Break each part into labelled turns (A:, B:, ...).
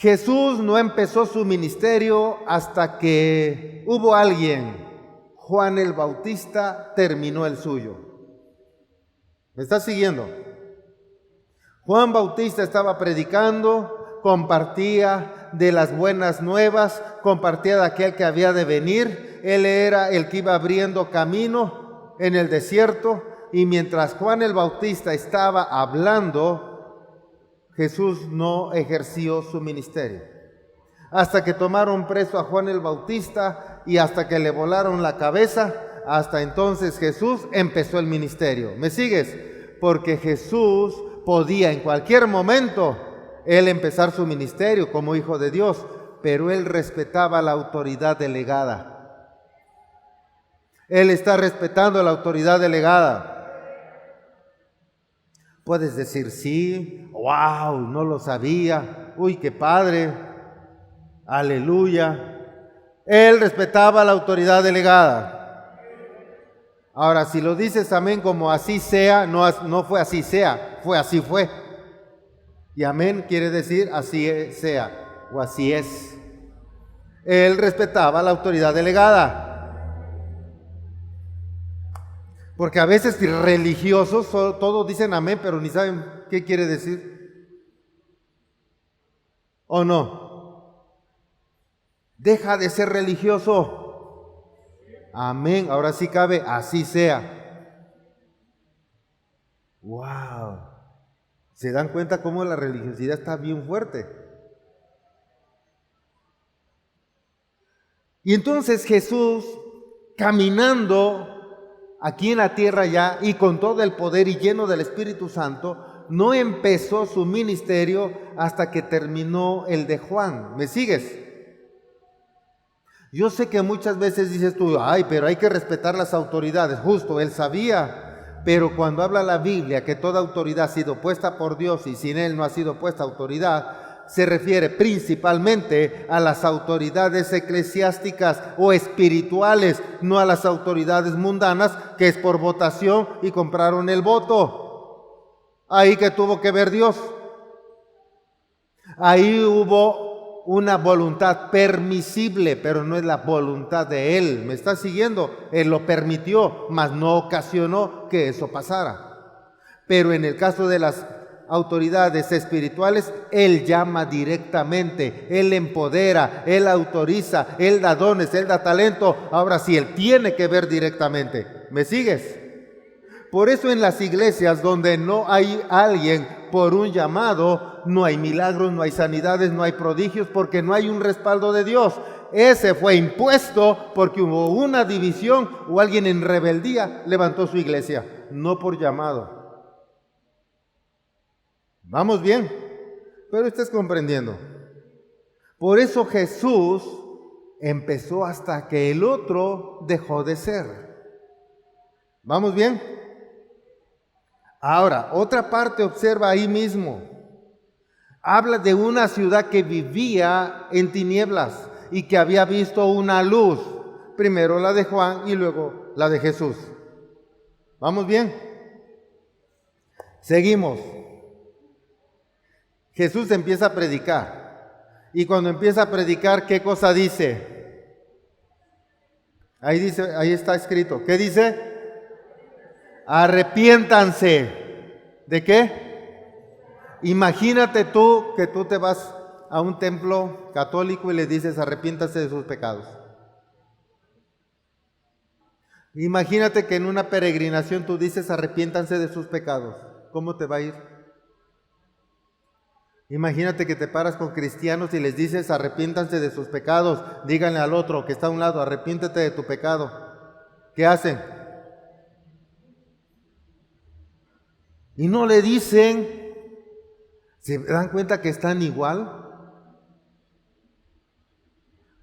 A: Jesús no empezó su ministerio hasta que hubo alguien. Juan el Bautista terminó el suyo. ¿Me estás siguiendo? Juan Bautista estaba predicando, compartía de las buenas nuevas, compartía de aquel que había de venir. Él era el que iba abriendo camino en el desierto, y mientras Juan el Bautista estaba hablando, Jesús no ejerció su ministerio. Hasta que tomaron preso a Juan el Bautista y hasta que le volaron la cabeza, hasta entonces Jesús empezó el ministerio. ¿Me sigues? Porque Jesús podía en cualquier momento él empezar su ministerio como hijo de Dios, pero él respetaba la autoridad delegada. Él está respetando la autoridad delegada. Puedes decir sí, wow, no lo sabía, uy, qué padre, aleluya. Él respetaba la autoridad delegada. Ahora, si lo dices amén como así sea, no fue así sea, fue así fue. Y amén quiere decir así sea o así es. Él respetaba la autoridad delegada. Porque a veces religiosos todos dicen amén, pero ni saben qué quiere decir. ¿O no? Deja de ser religioso. Amén. Ahora sí cabe, así sea. Wow. ¿Se dan cuenta cómo la religiosidad está bien fuerte? Y entonces Jesús, caminando aquí en la tierra ya y con todo el poder y lleno del Espíritu Santo, no empezó su ministerio hasta que terminó el de Juan. ¿Me sigues? Yo sé que muchas veces dices tú, ay, pero hay que respetar las autoridades. Justo, él sabía, pero cuando habla la Biblia que toda autoridad ha sido puesta por Dios y sin él no ha sido puesta autoridad, se refiere principalmente a las autoridades eclesiásticas o espirituales, no a las autoridades mundanas, que es por votación y compraron el voto. Ahí que tuvo que ver Dios. Ahí hubo una voluntad permisible, pero no es la voluntad de Él. ¿Me está siguiendo? Él lo permitió, mas no ocasionó que eso pasara. Pero en el caso de las autoridades espirituales, Él llama directamente, Él empodera, Él autoriza, Él da dones, Él da talento. Ahora sí, Él tiene que ver directamente. ¿Me sigues? Por eso en las iglesias donde no hay alguien por un llamado, no hay milagros, no hay sanidades, no hay prodigios, porque no hay un respaldo de Dios. Ese fue impuesto porque hubo una división o alguien en rebeldía levantó su iglesia, no por llamado. Vamos bien, pero estás comprendiendo. Por eso Jesús empezó hasta que el otro dejó de ser. ¿Vamos bien? Ahora, otra parte observa ahí mismo. Habla de una ciudad que vivía en tinieblas y que había visto una luz. Primero la de Juan y luego la de Jesús. ¿Vamos bien? Seguimos. Jesús empieza a predicar. Y cuando empieza a predicar, ¿qué cosa dice? Ahí dice, ahí está escrito. ¿Qué dice? Arrepiéntanse. ¿De qué? Imagínate tú que tú te vas a un templo católico y le dices arrepiéntase de sus pecados. Imagínate que en una peregrinación tú dices arrepiéntanse de sus pecados. ¿Cómo te va a ir? Imagínate que te paras con cristianos y les dices arrepiéntanse de sus pecados. Díganle al otro que está a un lado, arrepiéntete de tu pecado. ¿Qué hacen? Y no le dicen. ¿Se dan cuenta que están igual?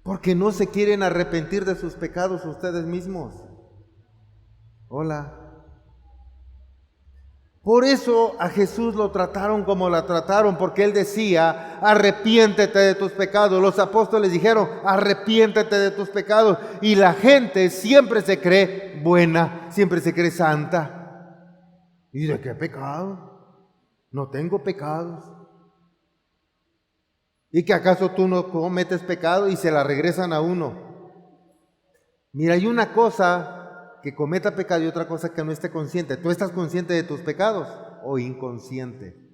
A: Porque no se quieren arrepentir de sus pecados ustedes mismos. Hola. Por eso a Jesús lo trataron como la trataron, porque Él decía, arrepiéntete de tus pecados. Los apóstoles dijeron, arrepiéntete de tus pecados. Y la gente siempre se cree buena, siempre se cree santa. ¿Y de qué pecado? No tengo pecados. ¿Y que acaso tú no cometes pecado y se la regresan a uno? Mira, hay una cosa que cometa pecado y otra cosa que no esté consciente. ¿Tú estás consciente de tus pecados o inconsciente?